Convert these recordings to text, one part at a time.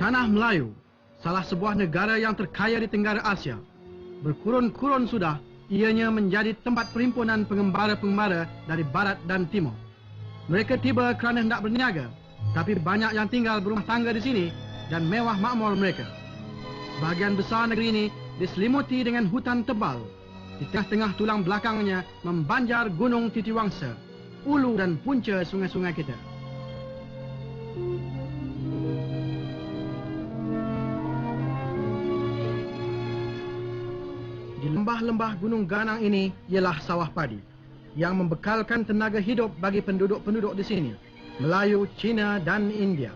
Tanah Melayu, salah sebuah negara yang terkaya di Tenggara Asia. Berkurun-kurun sudah, ianya menjadi tempat perhimpunan pengembara-pengembara dari barat dan timur. Mereka tiba kerana hendak berniaga, tapi banyak yang tinggal berumah tangga di sini dan mewah makmur mereka. Sebahagian besar negeri ini diselimuti dengan hutan tebal. Di tengah-tengah tulang belakangnya membanjar Gunung Titiwangsa, ulu dan punca sungai-sungai kita. Di lembah-lembah Gunung Ganang ini ialah sawah padi yang membekalkan tenaga hidup bagi penduduk-penduduk di sini, Melayu, Cina dan India.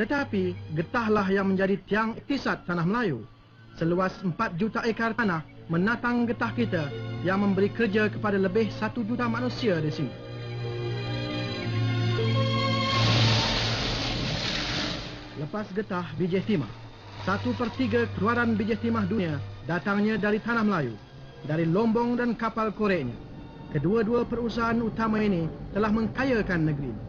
Tetapi getahlah yang menjadi tiang iktisad tanah Melayu. Seluas 4 juta ekar tanah menatang getah kita yang memberi kerja kepada lebih 1 juta manusia di sini. Lepas getah biji timah, 1/3 keluaran biji timah dunia datangnya dari tanah Melayu, dari lombong dan kapal koreknya. Kedua-dua perusahaan utama ini telah mengkayakan negeri ini.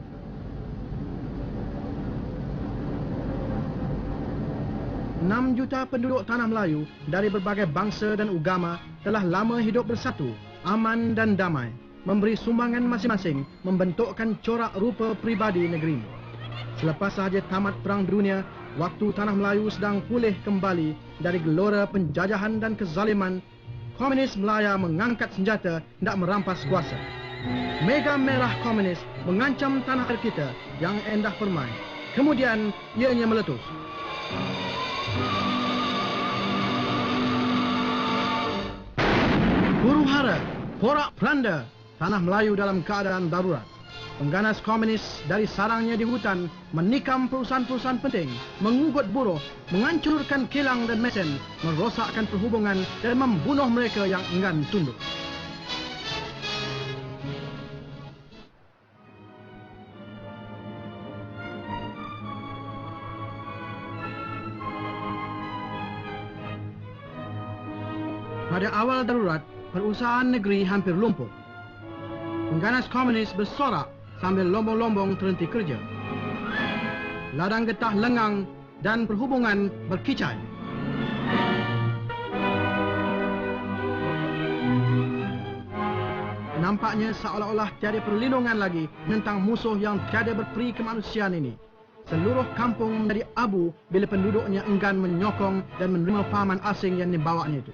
6 juta penduduk tanah Melayu dari berbagai bangsa dan agama telah lama hidup bersatu, aman dan damai, memberi sumbangan masing-masing membentukkan corak rupa pribadi negeri ini. Selepas sahaja tamat Perang Dunia, waktu tanah Melayu sedang pulih kembali dari gelora penjajahan dan kezaliman, komunis Melaya mengangkat senjata hendak merampas kuasa. Mega merah komunis mengancam tanah air kita yang endah permai. Kemudian ianya meletus. Huru-hara, porak-poranda, tanah Melayu dalam keadaan darurat. Pengganas komunis dari sarangnya di hutan menikam perusahaan-perusahaan penting, mengugut buruh, menghancurkan kilang dan mesin, merosakkan perhubungan dan membunuh mereka yang enggan tunduk. Pada awal darurat, perusahaan negeri hampir lumpuh. Pengganas komunis bersorak sambil lombong-lombong terhenti kerja. Ladang getah lengang dan perhubungan berkicai. Nampaknya seolah-olah tiada perlindungan lagi tentang musuh yang tiada berperi kemanusiaan ini. Seluruh kampung menjadi abu bila penduduknya enggan menyokong dan menerima fahaman asing yang dibawanya itu.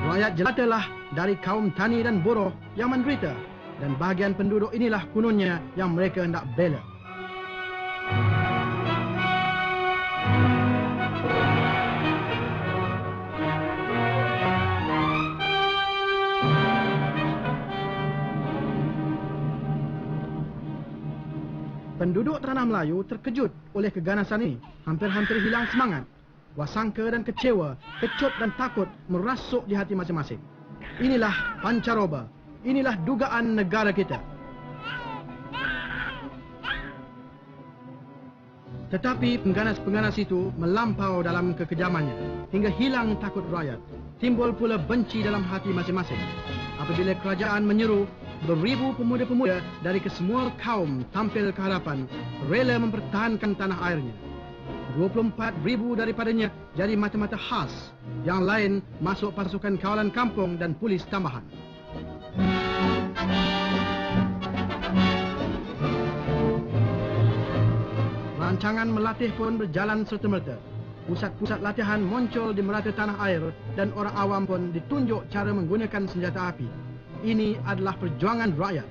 Rakyat jelatalah dari kaum tani dan buruh yang menderita, dan bahagian penduduk inilah kononnya yang mereka hendak bela. Penduduk tanah Melayu terkejut oleh keganasan ini, hampir-hampir hilang semangat. Wasangka dan kecewa, kecut dan takut merasuk di hati masing-masing. Inilah pancaroba, inilah dugaan negara kita. Tetapi pengganas-pengganas itu melampau dalam kekejamannya, hingga hilang takut rakyat. Timbul pula benci dalam hati masing-masing. Apabila kerajaan menyeru, beribu pemuda-pemuda dari kesemua kaum tampil ke hadapan, rela mempertahankan tanah airnya. 24,000 daripadanya jadi mata-mata khas. Yang lain masuk pasukan kawalan kampung dan polis tambahan. Rancangan melatih pun berjalan serta-merta. Pusat-pusat latihan muncul di merata tanah air dan orang awam pun ditunjuk cara menggunakan senjata api. Ini adalah perjuangan rakyat.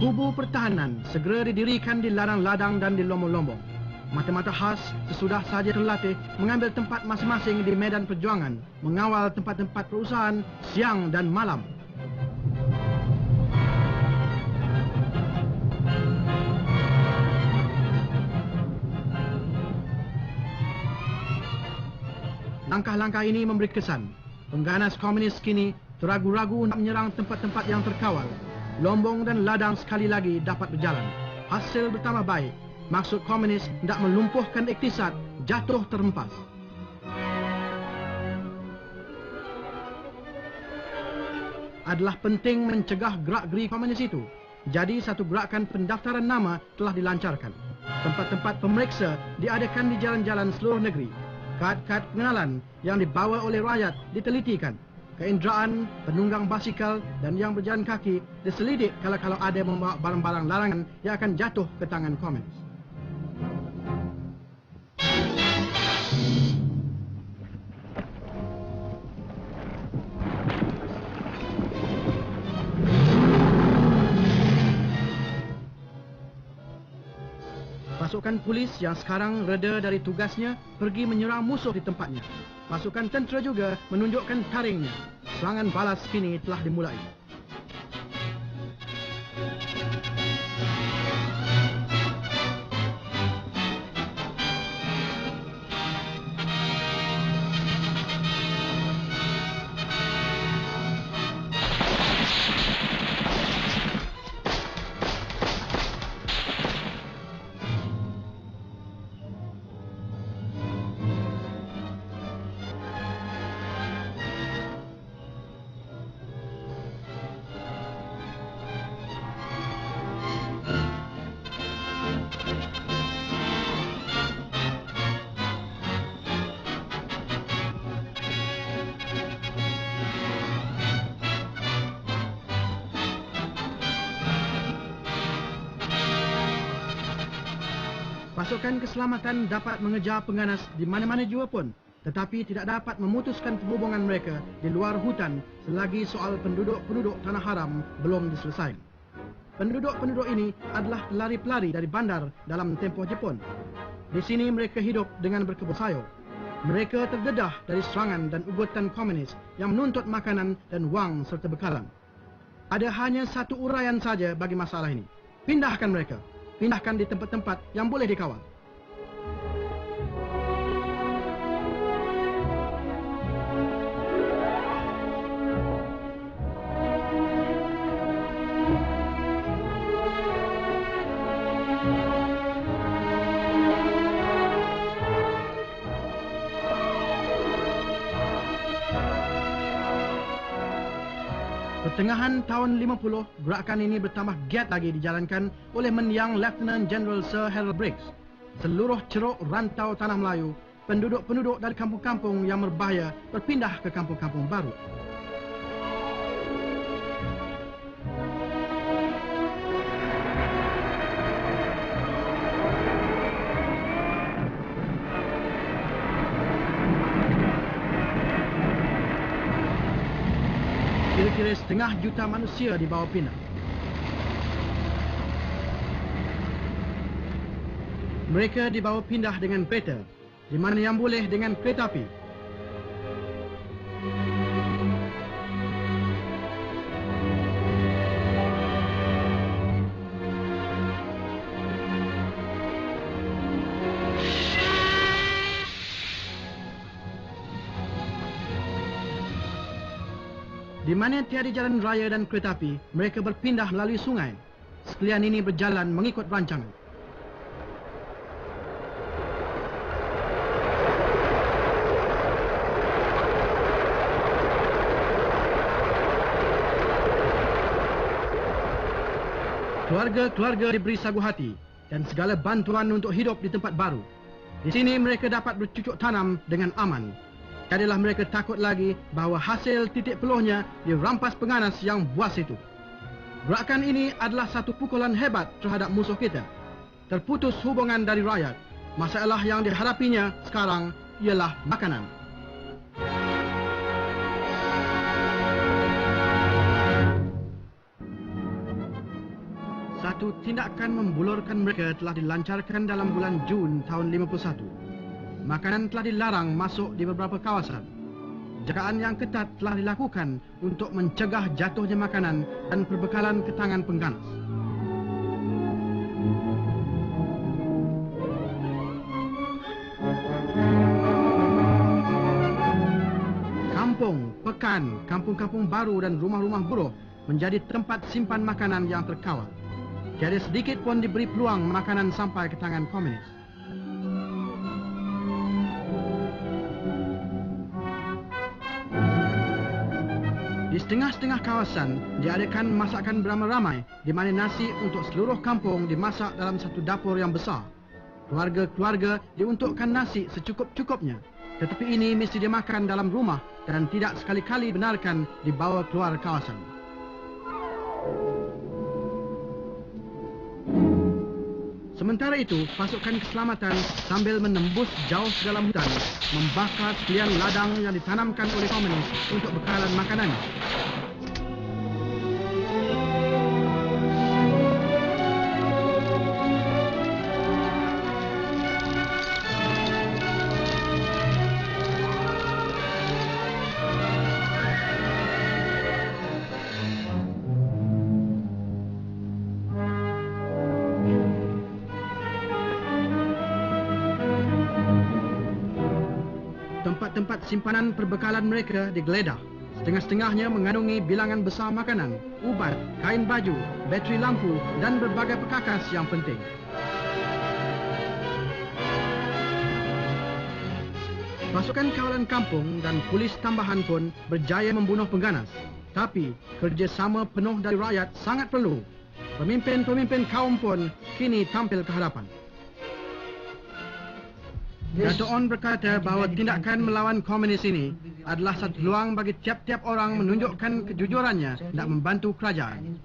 Kubu pertahanan segera didirikan di ladang-ladang dan di lombong-lombong. Mata-mata khas sesudah saja terlatih mengambil tempat masing-masing di medan perjuangan, mengawal tempat-tempat perusahaan siang dan malam. Langkah-langkah ini memberi kesan. Pengganas komunis kini Teragu-ragu nak menyerang tempat-tempat yang terkawal, Lombong dan Ladang sekali lagi dapat berjalan. Hasil bertambah baik. Maksud komunis hendak melumpuhkan iktisad jatuh terhempas. Adalah penting mencegah gerak-geri komunis itu. Jadi satu gerakan pendaftaran nama telah dilancarkan. Tempat-tempat pemeriksa diadakan di jalan-jalan seluruh negeri. Kad-kad pengenalan yang dibawa oleh rakyat ditelitikan. Keinderaan, penunggang basikal dan yang berjalan kaki diselidik kalau ada membawa barang-barang larangan yang akan jatuh ke tangan komunis. Pasukan polis yang sekarang reda dari tugasnya pergi menyerang musuh di tempatnya. Pasukan tentera juga menunjukkan taringnya. Serangan balas kini telah dimulai. Pasukan keselamatan dapat mengejar pengganas di mana-mana jua pun, tetapi tidak dapat memutuskan perhubungan mereka di luar hutan selagi soal penduduk-penduduk tanah haram belum diselesaikan. Penduduk-penduduk ini adalah pelari-pelari dari bandar dalam tempoh Jepun. Di sini mereka hidup dengan berkebun sayur. Mereka terdedah dari serangan dan ugutan komunis yang menuntut makanan dan wang serta bekalan. Ada hanya satu uraian saja bagi masalah ini. Pindahkan mereka. Pindahkan di tempat-tempat yang boleh dikawal. Pertengahan tahun 50, gerakan ini bertambah giat lagi dijalankan oleh mendiang Lieutenant General Sir Harold Briggs. Seluruh ceruk rantau tanah Melayu, penduduk-penduduk dari kampung-kampung yang berbahaya berpindah ke kampung-kampung baru. Kira-kira 1,5 juta manusia dibawa pindah. Mereka dibawa pindah dengan kereta, di mana yang boleh dengan kereta api. Di mana tiada jalan raya dan kereta api, mereka berpindah melalui sungai. Sekalian ini berjalan mengikut rancangan. Keluarga-keluarga diberi sagu hati dan segala bantuan untuk hidup di tempat baru. Di sini mereka dapat bercucuk tanam dengan aman. Tiadalah mereka takut lagi bahawa hasil titik peluhnya dirampas pengganas yang buas itu. Gerakan ini adalah satu pukulan hebat terhadap musuh kita. Terputus hubungan dari rakyat. Masalah yang dihadapinya sekarang ialah makanan. Satu tindakan membulurkan mereka telah dilancarkan dalam bulan Jun tahun 51. Makanan telah dilarang masuk di beberapa kawasan. Jagaan yang ketat telah dilakukan untuk mencegah jatuhnya makanan dan perbekalan ke tangan pengganas. Kampung, pekan, kampung-kampung baru dan rumah-rumah buruh menjadi tempat simpan makanan yang terkawal. Tiada sedikit pun diberi peluang makanan sampai ke tangan komunis. Di setengah-setengah kawasan diadakan masakan beramai-ramai di mana nasi untuk seluruh kampung dimasak dalam satu dapur yang besar. Keluarga-keluarga diuntukkan nasi secukup-cukupnya, tetapi ini mesti dimakan dalam rumah dan tidak sekali-kali benarkan dibawa keluar kawasan. Sementara itu, pasukan keselamatan sambil menembus jauh ke dalam hutan, membakar sekalian ladang yang ditanamkan oleh komunis untuk bekalan makanan. Tempat-tempat simpanan perbekalan mereka digeledah. Setengah-setengahnya mengandungi bilangan besar makanan, ubat, kain baju, bateri lampu dan berbagai perkakas yang penting. Pasukan kawalan kampung dan polis tambahan pun berjaya membunuh pengganas. Tapi kerjasama penuh dari rakyat sangat perlu. Pemimpin-pemimpin kaum pun kini tampil ke hadapan. Dato' On berkata bahawa tindakan melawan komunis ini adalah satu peluang bagi tiap-tiap orang menunjukkan kejujurannya nak membantu kerajaan.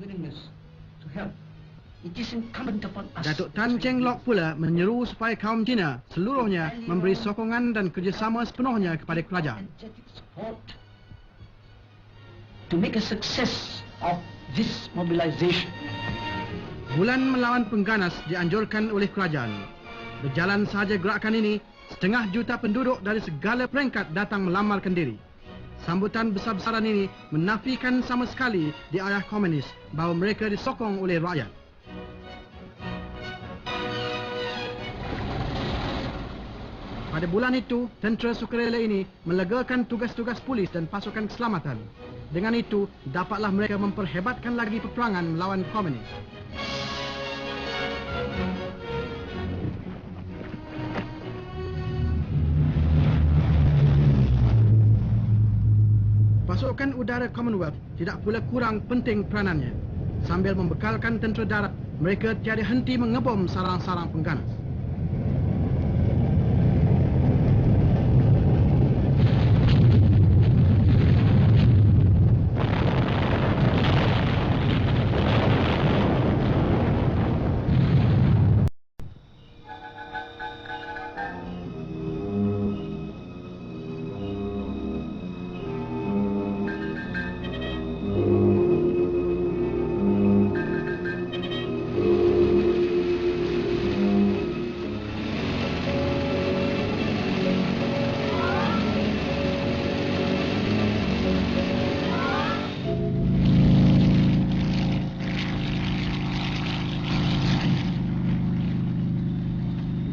Datuk Tan Cheng Lock pula menyeru supaya kaum Cina seluruhnya memberi sokongan dan kerjasama sepenuhnya kepada kerajaan. To make a success of this mobilization. Bulan melawan pengganas dianjurkan oleh kerajaan. Berjalan sahaja gerakan ini, 500,000 penduduk dari segala peringkat datang melamarkan diri. Sambutan besar-besaran ini menafikan sama sekali di ayah komunis bahawa mereka disokong oleh rakyat. Pada bulan itu, tentera sukarela ini melegakan tugas-tugas polis dan pasukan keselamatan. Dengan itu, dapatlah mereka memperhebatkan lagi peperangan melawan komunis. Pasukan udara Commonwealth tidak pula kurang penting peranannya. Sambil membekalkan tentera darat, mereka tiada henti mengebom sarang-sarang pengganas.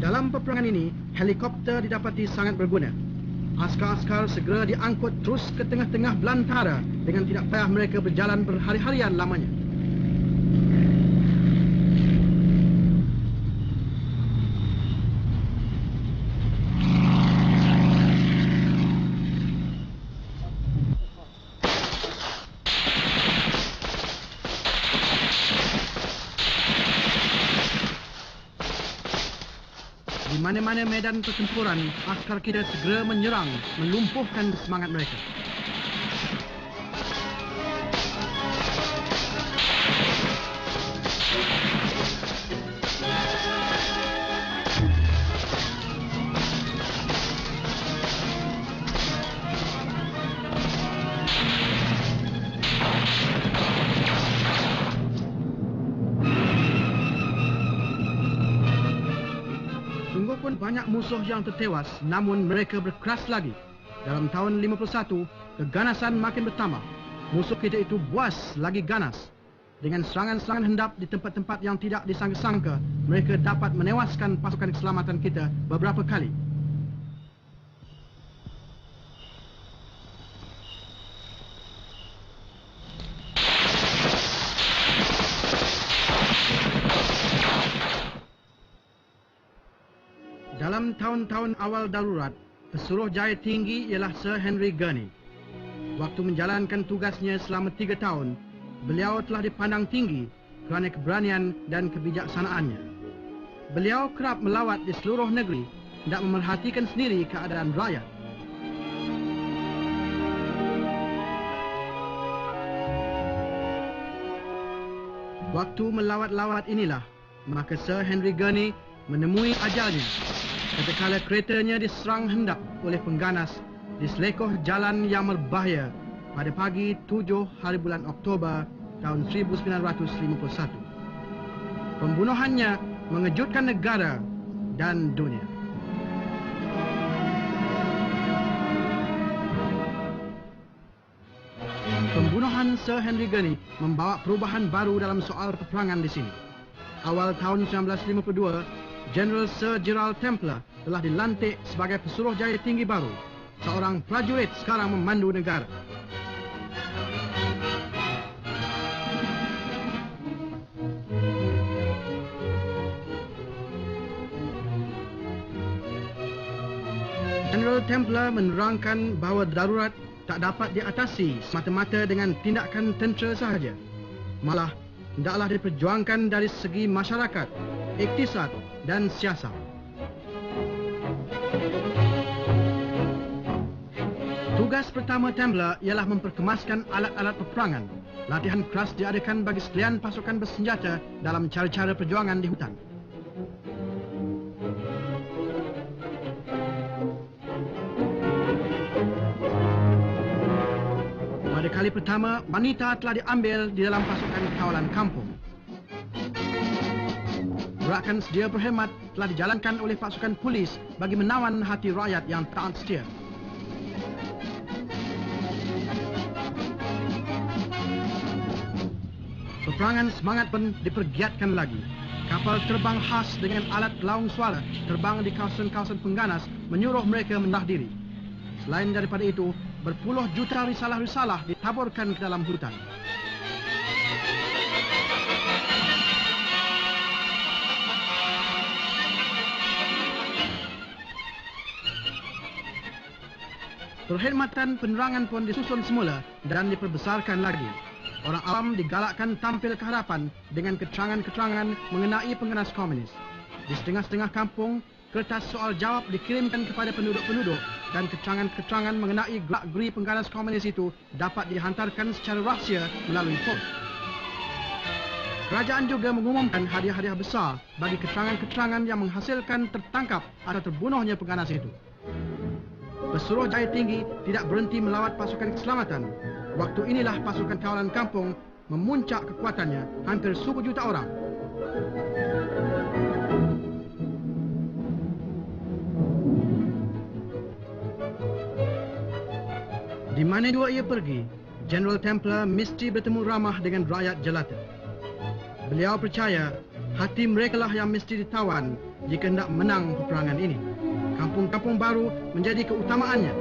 Dalam peperangan ini, helikopter didapati sangat berguna. Askar-askar segera diangkut terus ke tengah-tengah belantara dengan tidak payah mereka berjalan berhari-harian lamanya. Di mana-mana medan pertempuran, askar kita segera menyerang, melumpuhkan semangat mereka. Sungguh pun banyak musuh yang tertewas, namun mereka berkeras lagi. Dalam tahun 51, keganasan makin bertambah. Musuh kita itu buas lagi ganas. Dengan serangan-serangan hendap di tempat-tempat yang tidak disangka-sangka, mereka dapat menewaskan pasukan keselamatan kita beberapa kali. Dalam tahun-tahun awal darurat, pesuruh jaya tinggi ialah Sir Henry Gurney. Waktu menjalankan tugasnya selama 3 tahun, beliau telah dipandang tinggi kerana keberanian dan kebijaksanaannya. Beliau kerap melawat di seluruh negeri, hendak memerhatikan sendiri keadaan rakyat. Waktu melawat-lawat inilah, maka Sir Henry Gurney menemui ajalnya ketika keretanya diserang hendak oleh pengganas di selekoh jalan yang berbahaya pada pagi 7 hari bulan Oktober tahun 1951. Pembunuhannya mengejutkan negara dan dunia. Pembunuhan Sir Henry Gurney membawa perubahan baru dalam soal peperangan di sini. Awal tahun 1952, General Sir Gerald Templer telah dilantik sebagai pesuruh jaya tinggi baru. Seorang prajurit sekarang memandu negara. General Templer menerangkan bahawa darurat tak dapat diatasi semata-mata dengan tindakan tentera sahaja. Malah, hendaklah diperjuangkan dari segi masyarakat, iktisad dan siasat. Tugas pertama Templer ialah memperkemaskan alat-alat peperangan. Latihan keras diadakan bagi sekalian pasukan bersenjata dalam cara-cara perjuangan di hutan. Pada kali pertama, wanita telah diambil di dalam pasukan kawalan kampung. Gerakan sedia berhemat telah dijalankan oleh pasukan polis bagi menawan hati rakyat yang taat setia. Peperangan semangat pun dipergiatkan lagi. Kapal terbang khas dengan alat pelaung suara terbang di kawasan-kawasan pengganas menyuruh mereka menahan diri. Selain daripada itu, berpuluh juta risalah-risalah ditaburkan ke dalam hutan. Perkhidmatan penerangan pun disusun semula dan diperbesarkan lagi. Orang awam digalakkan tampil ke hadapan dengan keterangan-keterangan mengenai pengganas komunis. Di setengah-setengah kampung, kertas soal jawab dikirimkan kepada penduduk-penduduk dan keterangan-keterangan mengenai gerak-geri pengganas komunis itu dapat dihantarkan secara rahsia melalui pos. Kerajaan juga mengumumkan hadiah-hadiah besar bagi keterangan-keterangan yang menghasilkan tertangkap atau terbunuhnya pengganas itu. Pesuruh jaya tinggi tidak berhenti melawat pasukan keselamatan. Waktu inilah pasukan kawalan kampung memuncak kekuatannya hampir 1 juta orang. Di mana dua ia pergi, General Templer mesti bertemu ramah dengan rakyat jelata. Beliau percaya hati merekalah yang mesti ditawan jika hendak menang peperangan ini. Kampung-kampung baru menjadi keutamaannya.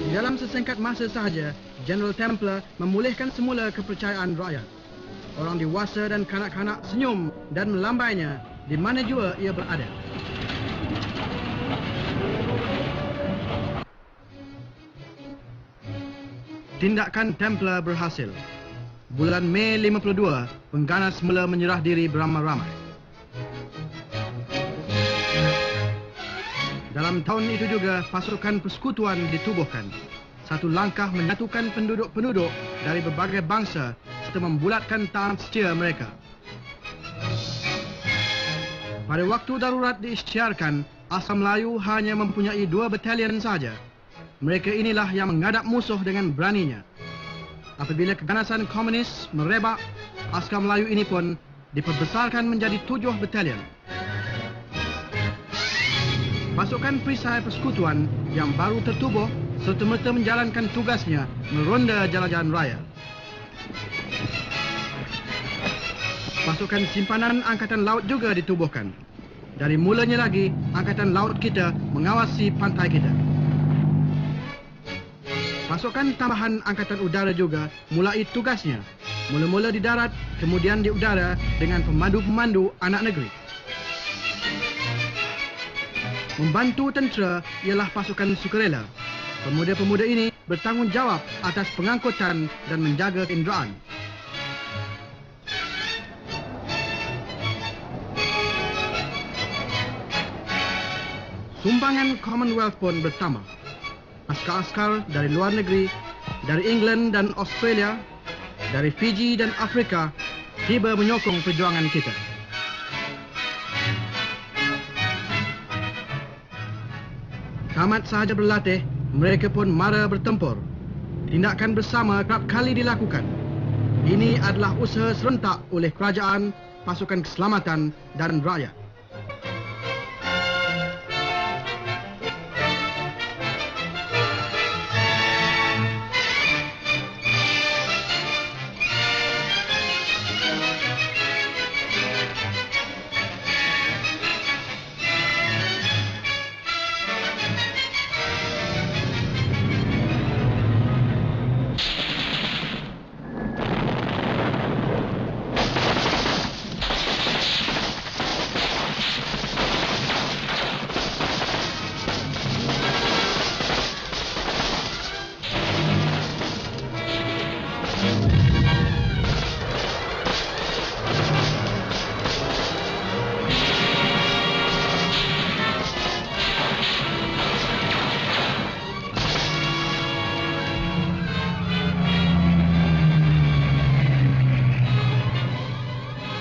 Di dalam sesingkat masa sahaja, General Templer memulihkan semula kepercayaan rakyat. Orang dewasa dan kanak-kanak senyum dan melambainya di mana jua ia berada. Tindakan Templer berhasil. Bulan Mei 52, pengganas mula menyerah diri beramai-ramai. Dalam tahun itu juga, pasukan persekutuan ditubuhkan. Satu langkah menyatukan penduduk-penduduk dari berbagai bangsa serta membulatkan taat setia mereka. Pada waktu darurat diisytiharkan, Asam Melayu hanya mempunyai 2 batalion sahaja. Mereka inilah yang menghadap musuh dengan beraninya. Apabila keganasan komunis merebak, askar Melayu ini pun diperbesarkan menjadi 7 batalion. Pasukan perisai persekutuan yang baru tertubuh serta-merta menjalankan tugasnya meronda jalan-jalan raya. Pasukan simpanan Angkatan Laut juga ditubuhkan. Dari mulanya lagi, Angkatan Laut kita mengawasi pantai kita. Pasukan tambahan Angkatan Udara juga mulai tugasnya. Mula-mula di darat, kemudian di udara dengan pemandu-pemandu anak negeri. Membantu tentera ialah pasukan sukarela. Pemuda-pemuda ini bertanggungjawab atas pengangkutan dan menjaga keinderaan. Sumbangan Commonwealth pun bertambah. Askar-askar dari luar negeri, dari England dan Australia, dari Fiji dan Afrika, tiba menyokong perjuangan kita. Tamat sahaja berlatih, mereka pun mara bertempur. Tindakan bersama kerap kali dilakukan. Ini adalah usaha serentak oleh kerajaan, pasukan keselamatan dan rakyat.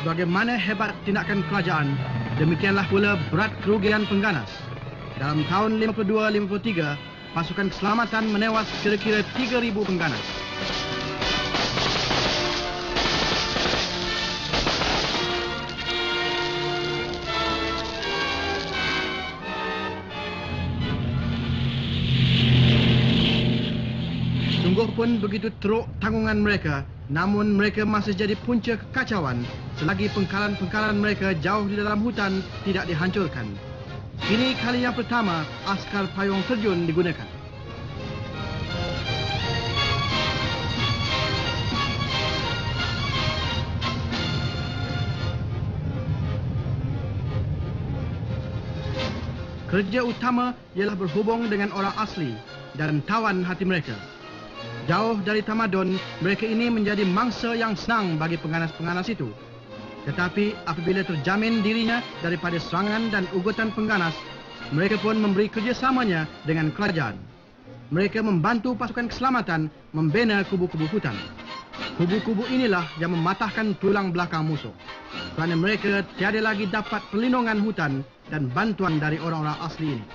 Bagaimana hebat tindakan kerajaan, demikianlah pula berat kerugian pengganas. Dalam tahun 52-53, pasukan keselamatan menewas kira-kira 3,000 pengganas. Sungguh pun begitu teruk tanggungan mereka, namun mereka masih jadi punca kekacauan selagi pengkalan-pengkalan mereka jauh di dalam hutan tidak dihancurkan. Ini kali yang pertama askar payung terjun digunakan. Kerja utama ialah berhubung dengan orang asli dan tawan hati mereka. Jauh dari tamadun, mereka ini menjadi mangsa yang senang bagi pengganas-pengganas itu. Tetapi apabila terjamin dirinya daripada serangan dan ugutan pengganas, mereka pun memberi kerjasamanya dengan kerajaan. Mereka membantu pasukan keselamatan membina kubu-kubu hutan. Kubu-kubu inilah yang mematahkan tulang belakang musuh, kerana mereka tiada lagi dapat perlindungan hutan dan bantuan dari orang-orang asli ini.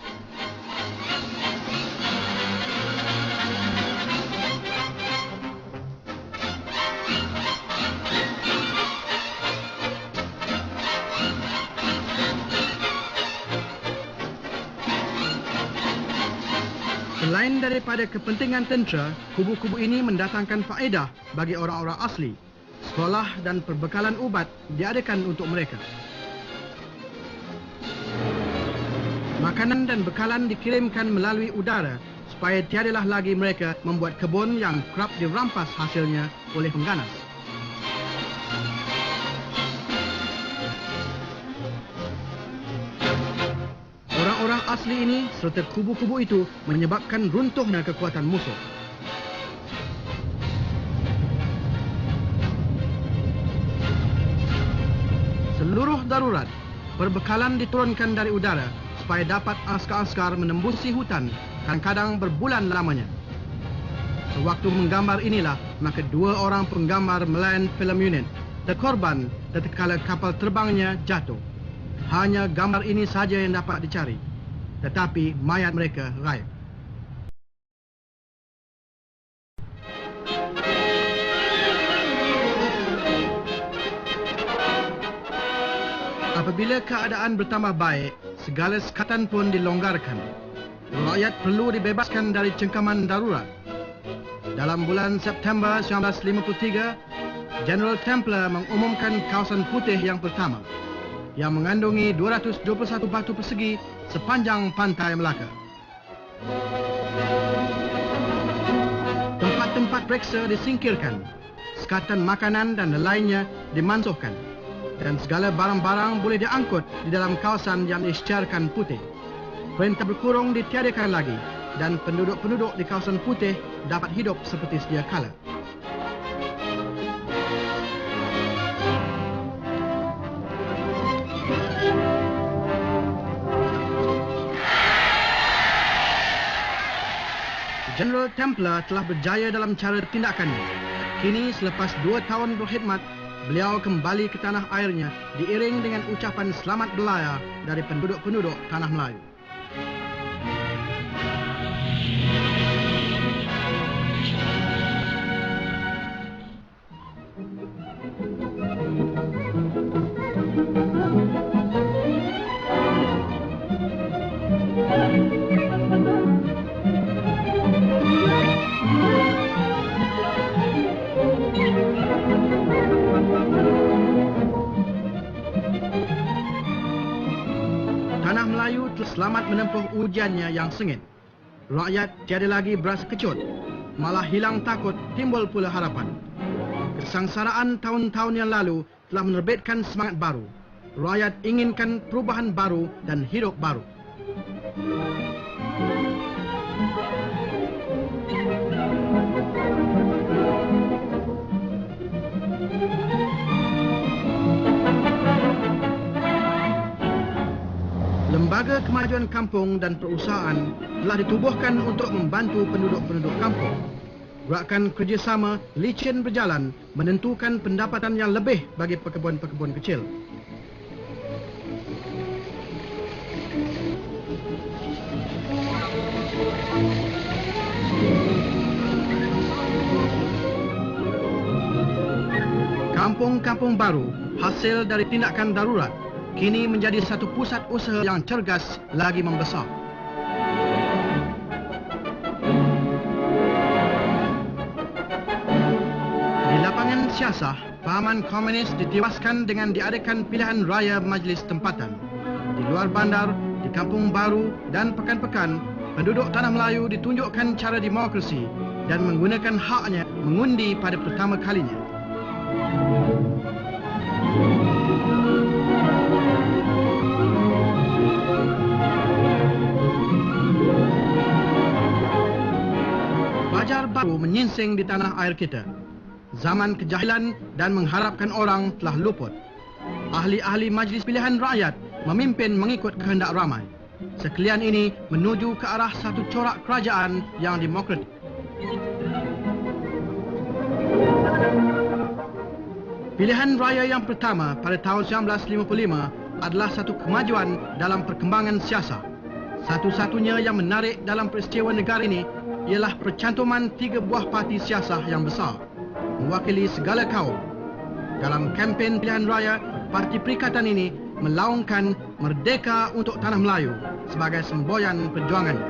Selain daripada kepentingan tentera, kubu-kubu ini mendatangkan faedah bagi orang-orang asli. Sekolah dan perbekalan ubat diadakan untuk mereka. Makanan dan bekalan dikirimkan melalui udara supaya tiadalah lagi mereka membuat kebun yang kerap dirampas hasilnya oleh pengganas. Orang-orang asli ini serta kubu-kubu itu menyebabkan runtuhnya kekuatan musuh. Seluruh darurat, perbekalan diturunkan dari udara supaya dapat askar-askar menembusi hutan, kadang-kadang berbulan lamanya. Sewaktu menggambar inilah, maka 2 orang penggambar Malayan Film Unit terkorban tatkala kapal terbangnya jatuh. Hanya gambar ini saja yang dapat dicari, tetapi mayat mereka gaib. Apabila keadaan bertambah baik, segala sekatan pun dilonggarkan. Rakyat perlu dibebaskan dari cengkaman darurat. Dalam bulan September 1953, General Templer mengumumkan kawasan putih yang pertama, yang mengandungi 221 batu persegi sepanjang pantai Melaka. Tempat-tempat reksa disingkirkan. sekatan makanan dan lainnya dimansuhkan, dan segala barang-barang boleh diangkut di dalam kawasan yang diisytiharkan putih. Perintah berkurung ditiadakan lagi, dan penduduk-penduduk di kawasan putih dapat hidup seperti sedia kala. General Templar telah berjaya dalam cara tindakannya. Kini selepas 2 tahun berkhidmat, beliau kembali ke tanah airnya diiring dengan ucapan selamat belayar dari penduduk-penduduk Tanah Melayu. Tanah Melayu telah selamat menempuh ujiannya yang sengit. Rakyat tiada lagi berasa kecut, malah hilang takut, timbul pula harapan. Kesengsaraan tahun-tahun yang lalu telah menerbitkan semangat baru. Rakyat inginkan perubahan baru dan hidup baru. Lembaga Kemajuan Kampung dan Perusahaan telah ditubuhkan untuk membantu penduduk-penduduk kampung. Gerakan kerjasama licin berjalan menentukan pendapatan yang lebih bagi pekebun-pekebun kecil. Kampung-kampung baru hasil dari tindakan darurat kini menjadi satu pusat usaha yang cergas lagi membesar. Di lapangan Siasah, pahaman komunis ditiwaskan dengan diadakan pilihan raya majlis tempatan. Di luar bandar, di kampung baru dan pekan-pekan, penduduk Tanah Melayu ditunjukkan cara demokrasi dan menggunakan haknya mengundi pada pertama kalinya. Fajar baru menyingsing di tanah air kita. Zaman kejahilan dan mengharapkan orang telah luput. Ahli-ahli majlis pilihan rakyat memimpin mengikut kehendak ramai. Sekalian ini menuju ke arah satu corak kerajaan yang demokratik. Pilihan raya yang pertama pada tahun 1955 adalah satu kemajuan dalam perkembangan siasat. Satu-satunya yang menarik dalam peristiwa negara ini ialah percantuman 3 buah parti siasat yang besar, mewakili segala kaum. Dalam kempen pilihan raya, parti Perikatan ini melaungkan merdeka untuk Tanah Melayu sebagai semboyan perjuangannya.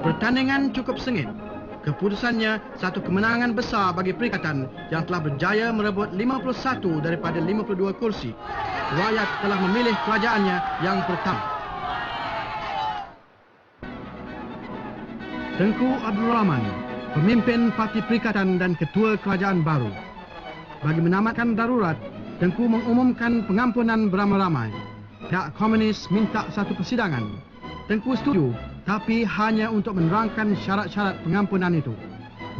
Pertandingan cukup sengit. Keputusannya satu kemenangan besar bagi Perikatan yang telah berjaya merebut 51 daripada 52 kursi. Rakyat telah memilih kerajaannya yang pertama. Tengku Abdul Rahman, pemimpin Parti Perikatan dan ketua kerajaan baru. Bagi menamatkan darurat, Tengku mengumumkan pengampunan beramai-ramai. Pihak komunis minta satu persidangan. Tengku setuju, tapi hanya untuk menerangkan syarat-syarat pengampunan itu.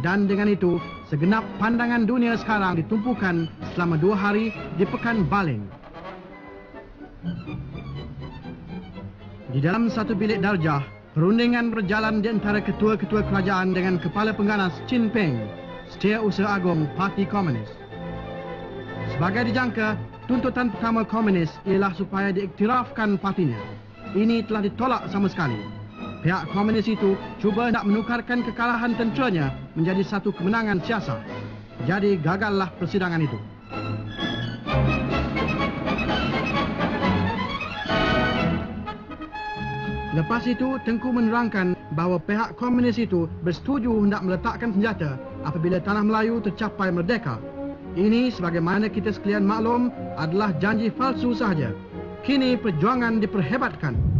Dan dengan itu, segenap pandangan dunia sekarang ditumpukan selama 2 hari di Pekan Baling. Di dalam satu bilik darjah, perundingan berjalan di antara ketua-ketua kerajaan dengan kepala pengganas Chin Peng, Setiausaha Agung Parti Komunis. Sebagai dijangka, tuntutan pertama komunis ialah supaya diiktirafkan partinya. Ini telah ditolak sama sekali. Pihak komunis itu cuba nak menukarkan kekalahan tenteranya menjadi satu kemenangan siasat. Jadi gagallah persidangan itu. Lepas itu, Tengku menerangkan bahawa pihak komunis itu bersetuju hendak meletakkan senjata apabila Tanah Melayu tercapai merdeka. Ini sebagaimana kita sekalian maklum adalah janji palsu sahaja. Kini perjuangan diperhebatkan.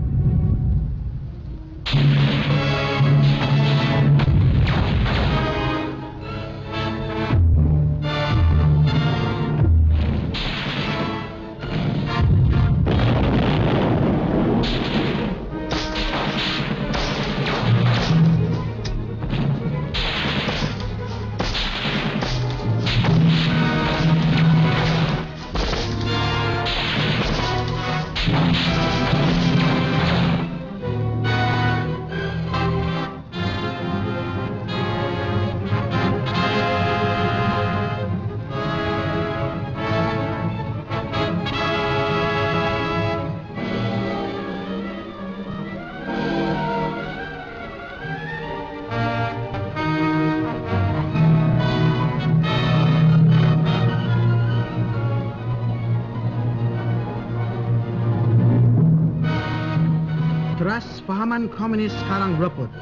Teras fahaman komunis sekarang bereput.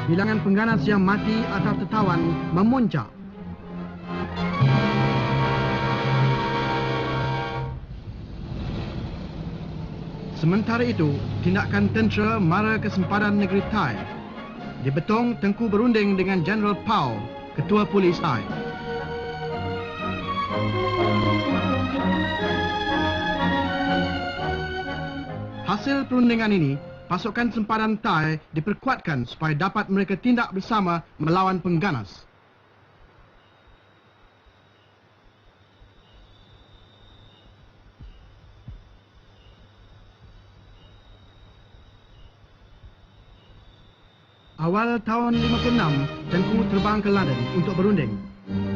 Bilangan pengganas yang mati atau tertawan memuncak. Sementara itu, tindakan tentera mara kesempadan negeri Thai. Di Betong, Tengku berunding dengan General Pau, Ketua Polis Thai. Hasil perundingan ini, pasukan sempadan Thai diperkuatkan supaya dapat mereka tindak bersama melawan pengganas. Awal tahun 56, Tengku terbang ke London untuk berunding.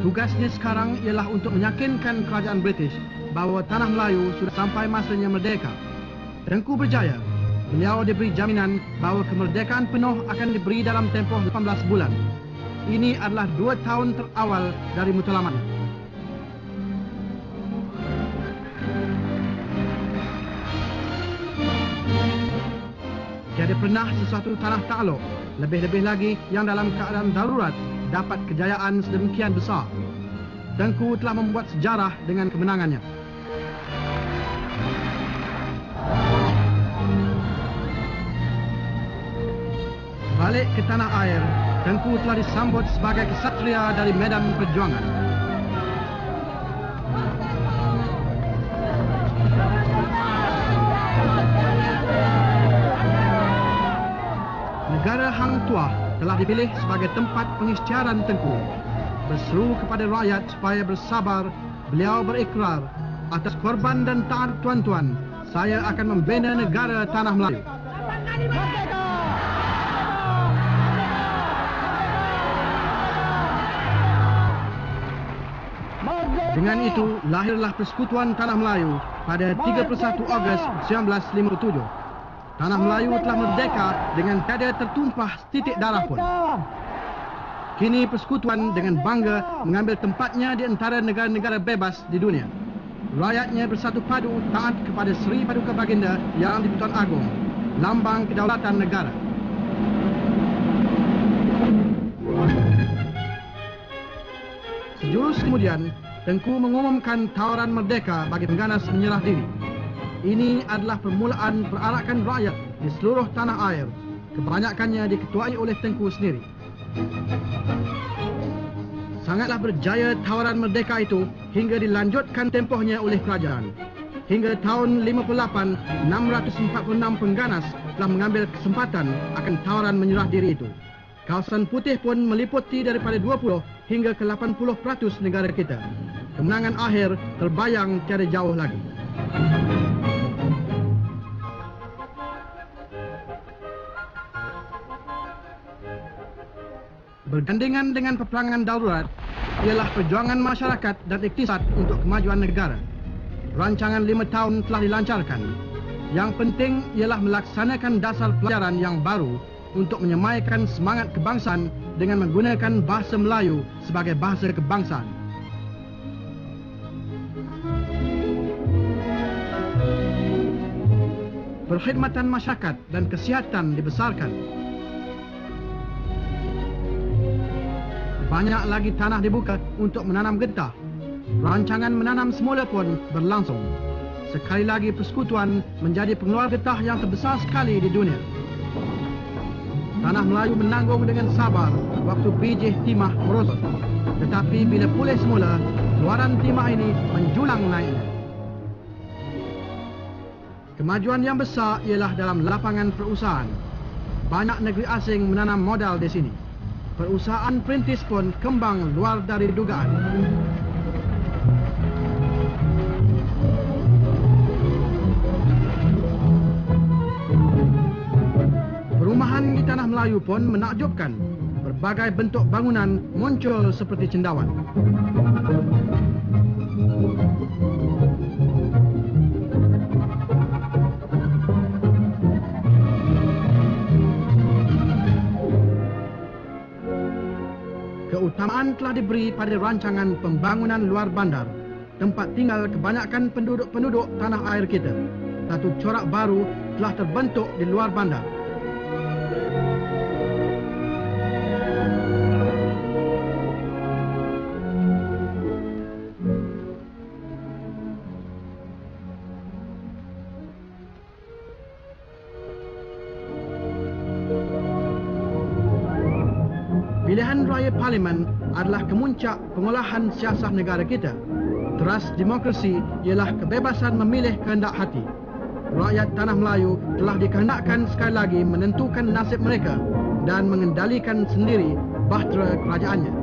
Tugasnya sekarang ialah untuk meyakinkan kerajaan British bahawa tanah Melayu sudah sampai masanya merdeka. Tengku berjaya. Beliau diberi jaminan bahawa kemerdekaan penuh akan diberi dalam tempoh 18 bulan. Ini adalah 2 tahun terawal dari matlamat. Tiada pernah sesuatu tanah takluk, lebih-lebih lagi yang dalam keadaan darurat, dapat kejayaan sedemikian besar. Tengku telah membuat sejarah dengan kemenangannya. Balik ke tanah air, Tengku telah disambut sebagai kesatria dari medan perjuangan. Negara Hang Tuah telah dipilih sebagai tempat pengisytiharan Tengku. Berseru kepada rakyat supaya bersabar, beliau berikrar, atas korban dan taat tuan-tuan, saya akan membina negara tanah Melayu. Dengan itu, lahirlah Persekutuan Tanah Melayu pada 31 Ogos 1957. Tanah Melayu telah merdeka dengan tiada tertumpah setitik darah pun. Kini Persekutuan dengan bangga mengambil tempatnya di antara negara-negara bebas di dunia. Rakyatnya bersatu padu taat kepada Seri Paduka Baginda Yang di-Pertuan Agong, lambang kedaulatan negara. Sejurus kemudian, Tengku mengumumkan tawaran merdeka bagi pengganas menyerah diri. Ini adalah permulaan perarakan rakyat di seluruh tanah air, kebanyakannya diketuai oleh Tengku sendiri. Sangatlah berjaya tawaran merdeka itu hingga dilanjutkan tempohnya oleh kerajaan. Hingga tahun 58, 646 pengganas telah mengambil kesempatan akan tawaran menyerah diri itu. Kawasan putih pun meliputi daripada 20 hingga ke 80% negara kita. Kemenangan akhir terbayang tiada jauh lagi. Bergandengan dengan peperangan darurat ialah perjuangan masyarakat dan iktisad untuk kemajuan negara. Rancangan 5 tahun telah dilancarkan. Yang penting ialah melaksanakan dasar pelajaran yang baru untuk menyemaikan semangat kebangsaan dengan menggunakan bahasa Melayu sebagai bahasa kebangsaan. Perkhidmatan masyarakat dan kesihatan dibesarkan. Banyak lagi tanah dibuka untuk menanam getah. Rancangan menanam semula pun berlangsung. sekali lagi persekutuan menjadi pengeluar getah yang terbesar sekali di dunia. Tanah Melayu menanggung dengan sabar waktu biji timah merosot. Tetapi bila pulih semula, keluaran timah ini menjulang naiknya. Kemajuan yang besar ialah dalam lapangan perusahaan. Banyak negeri asing menanam modal di sini. Perusahaan perintis pun kembang luar dari dugaan. Perumahan di Tanah Melayu pun menakjubkan. Berbagai bentuk bangunan muncul seperti cendawan. Keutamaan telah diberi pada rancangan pembangunan luar bandar, tempat tinggal kebanyakan penduduk-penduduk tanah air kita. Satu corak baru telah terbentuk di luar bandar. Pilihan raya parlimen adalah kemuncak pengolahan siasat negara kita. Teras demokrasi ialah kebebasan memilih kehendak hati. Rakyat Tanah Melayu telah dikehendakkan sekali lagi menentukan nasib mereka dan mengendalikan sendiri bahtera kerajaannya.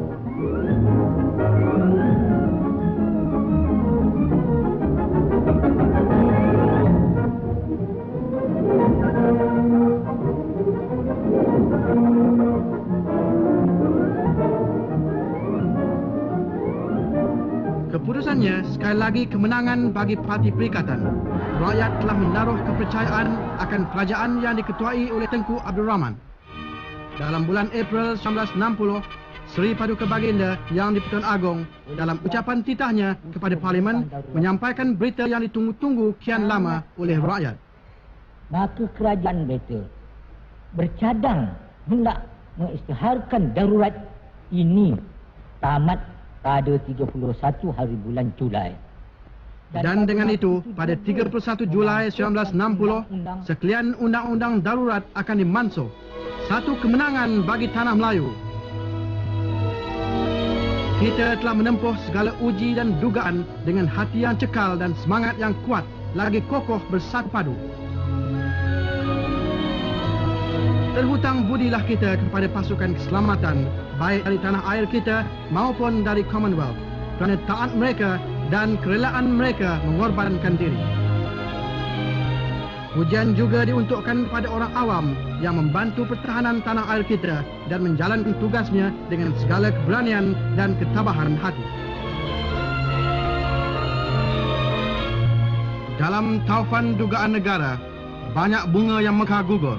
Keputusannya sekali lagi kemenangan bagi Parti Perikatan. Rakyat telah menaruh kepercayaan akan kerajaan yang diketuai oleh Tengku Abdul Rahman. Dalam bulan April 1960, Seri Paduka Baginda Yang di-Pertuan Agong dalam ucapan titahnya kepada Parlimen menyampaikan berita yang ditunggu-tunggu kian lama oleh rakyat. Maka kerajaan mereka bercadang hendak mengisytiharkan darurat ini tamat pada 31 hari bulan Julai. Dan dengan itu, pada 31 Julai 1960, sekalian undang-undang darurat akan dimansuh. Satu kemenangan bagi Tanah Melayu. Kita telah menempuh segala uji dan dugaan dengan hati yang cekal dan semangat yang kuat, lagi kokoh bersatu padu. Terhutang budilah kita kepada pasukan keselamatan, baik dari tanah air kita maupun dari Commonwealth, kerana taat mereka dan kerelaan mereka mengorbankan diri. Pujian juga diuntukkan kepada orang awam yang membantu pertahanan tanah air kita dan menjalankan tugasnya dengan segala keberanian dan ketabahan hati. Dalam taufan dugaan negara, banyak bunga yang mekar gugur.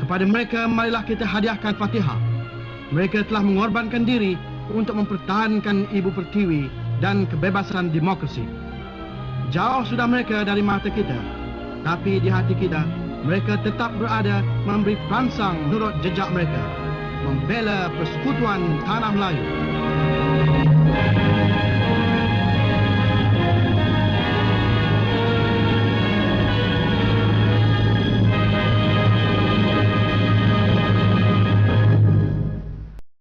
Kepada mereka, marilah kita hadiahkan Fatihah. Mereka telah mengorbankan diri untuk mempertahankan Ibu Pertiwi dan kebebasan demokrasi. Jauh sudah mereka dari mata kita, tapi di hati kita, mereka tetap berada memberi perangsang menurut jejak mereka, membela persekutuan Tanah Melayu.